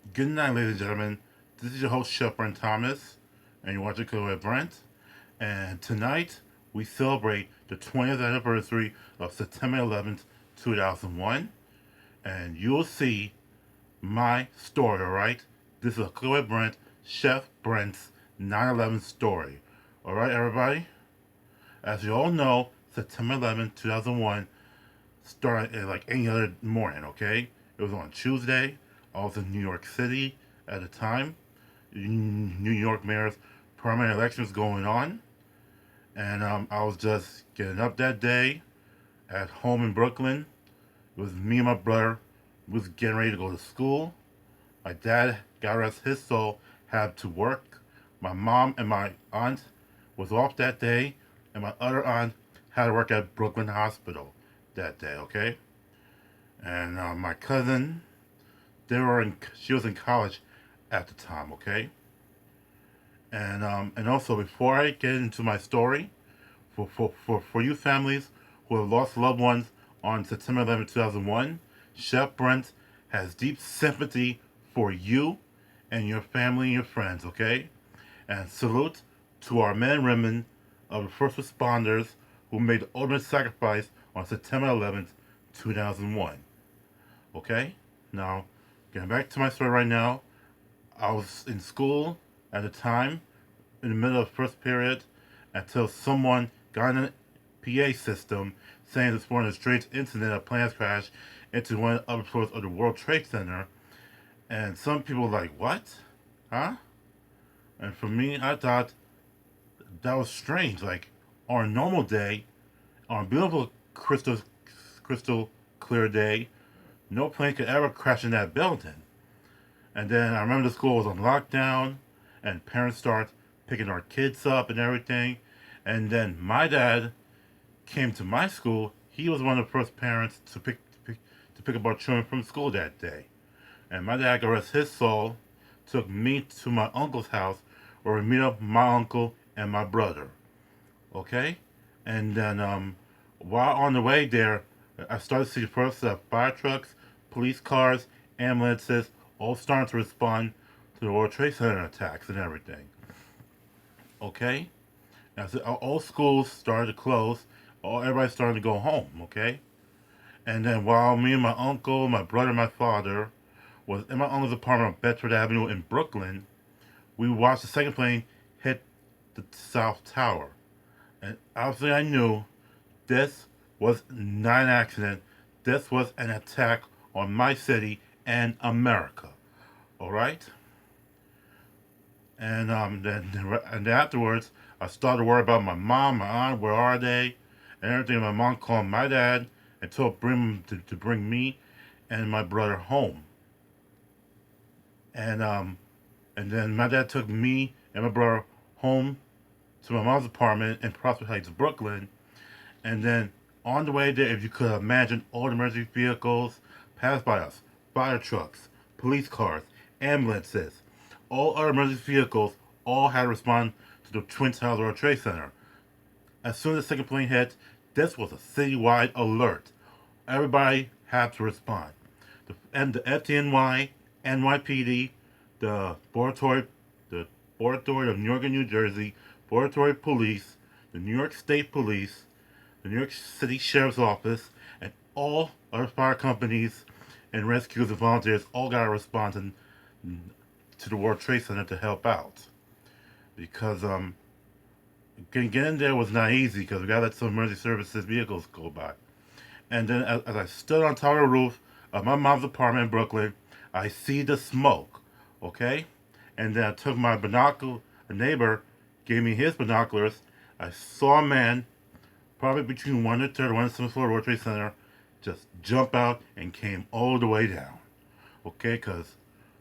Good night, ladies and gentlemen. This is your host, Chef Brent Thomas, and you're watching Cooking with Brent. And tonight, we celebrate the 20th anniversary of September 11th, 2001. And you'll see my story, alright? This is a Cooking with Brent, Chef Brent's 9/11 story. Alright, everybody? As you all know, September 11th, 2001 started like any other morning, okay? It was on Tuesday. I was in New York City at the time. New York mayor's primary election was going on. And I was just getting up that day at home in Brooklyn. It was me and my brother. We was getting ready to go to school. My dad, God rest his soul, had to work. My mom and my aunt was off that day, and my other aunt had to work at Brooklyn Hospital that day. Okay, and my cousin, she was in college at the time. Okay, and also before I get into my story, for you families who have lost loved ones on September 11th, 2001, Chef Brent has deep sympathy for you and your family and your friends, okay? And salute to our men and women of the first responders who made the ultimate sacrifice on September 11th, 2001. Okay? Now, getting back to my story right now, I was in school at the time, in the middle of first period, until someone got in a PA system saying this was a strange incident, a plane crash into one of the upper floors of the World Trade Center. And some people were like, what? Huh? And for me, I thought that was strange. Like, on a normal day, on a beautiful crystal clear day, no plane could ever crash in that building. And then I remember the school was on lockdown, and parents started picking our kids up and everything. And then my dad came to my school. He was one of the first parents to pick up our children from school that day. And my dad, God rest his soul, took me to my uncle's house where we meet up my uncle and my brother. Okay? And then while on the way there, I started to see first fire trucks, police cars, ambulances, all starting to respond to the World Trade Center attacks and everything. Okay? As all schools started to close, everybody started to go home. Okay? And then while me and my uncle, my brother, and my father was in my uncle's apartment on Bedford Avenue in Brooklyn, we watched the second plane hit the South Tower. And obviously I knew this was not an accident. This was an attack on my city and America. All right? And then afterwards, I started to worry about my mom, my aunt, where are they, and everything. My mom called my dad and told him to bring me and my brother home. And and then my dad took me and my brother home to my mom's apartment in Prospect Heights, Brooklyn. And then on the way there, if you could imagine, all the emergency vehicles passed by us, fire trucks, police cars, ambulances, all other emergency vehicles all had to respond to the Twin Towers World Trade Center. As soon as the second plane hit, this was a citywide alert. Everybody had to respond. And the FDNY, NYPD, the the Border Authority of New York and New Jersey, Border Authority Police, the New York State Police, the New York City Sheriff's Office, and all other fire companies and rescuers and volunteers all got to respond to the World Trade Center to help out. Because getting there was not easy because we got to let some emergency services vehicles go by. And then as I stood on top of the roof of my mom's apartment in Brooklyn, I see the smoke, okay? And then I took my binocular, a neighbor gave me his binoculars. I saw a man, probably between 1 and 3rd, 1 and 7th floor of the World Trade Center, just jump out and came all the way down, okay? Because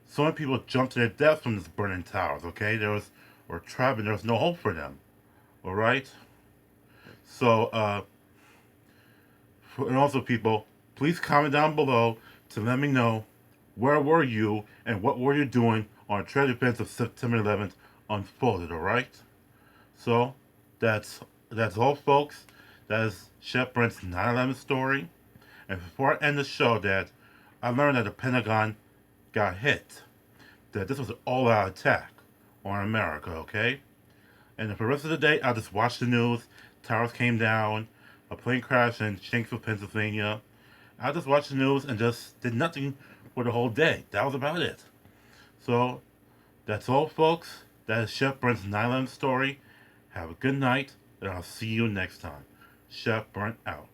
so many people jumped to their deaths from this burning towers, okay? Or trapped, and there was no hope for them, all right? So, and also, people, please comment down below to let me know where were you and what were you doing on tragic events of September 11th unfolded. All right. So that's all, folks. That is Chef Brent's 9/11 story. And before I end the show, that I learned that the Pentagon got hit. that this was an all-out attack on America, okay? And for the rest of the day, I just watched the news. Towers came down, a plane crashed in Shanksville, Pennsylvania. I just watched the news and just did nothing for the whole day. That was about it. So, that's all, folks. That is Chef Brent's 9/11 story. Have a good night, and I'll see you next time. Chef Brent out.